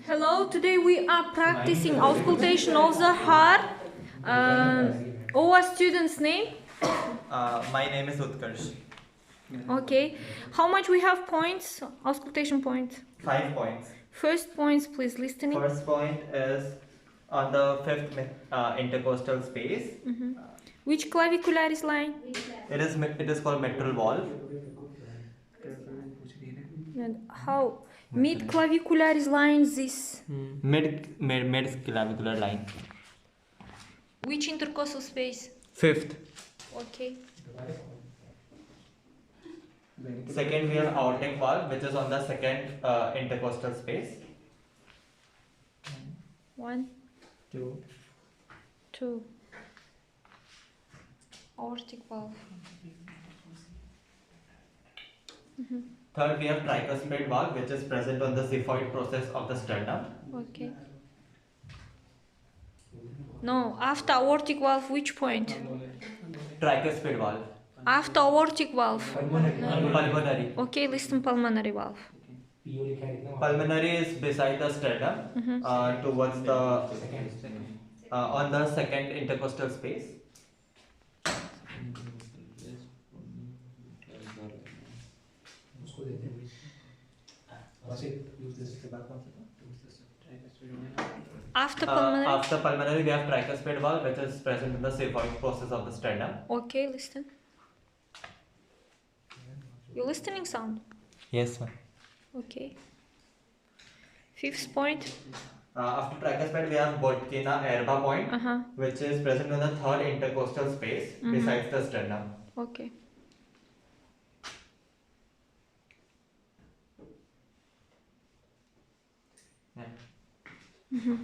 Hello, today we are practicing auscultation of the heart. Our student's name? My name is Utkarsh. Okay. How much we have points? Auscultation points. 5 points. First points, please, listening. First point is on the fifth intercostal space. Which clavicularis line? It is called mitral valve. And how? Mid clavicularis line this. Mid clavicular line. Which intercostal space? Fifth. Okay. Second, we have aortic valve, which is on the second intercostal space. 1, 2. 2. Aortic valve. Third, we have tricuspid valve, which is present on the xiphoid process of the sternum. Okay. No, after aortic valve, which point? Tricuspid valve. After aortic valve. Pulmonary. Okay, listen, pulmonary valve. Pulmonary is beside the sternum, towards the on the second intercostal space. After pulmonary. After pulmonary, we have tricuspid valve, which is present in the xiphoid process of the sternum. Okay, listen. You listening sound? Yes, ma'am. Okay. Fifth point. After tricuspid, we have Botkin-Erba point, which is present in the third intercostal space besides the sternum. Okay. Yeah.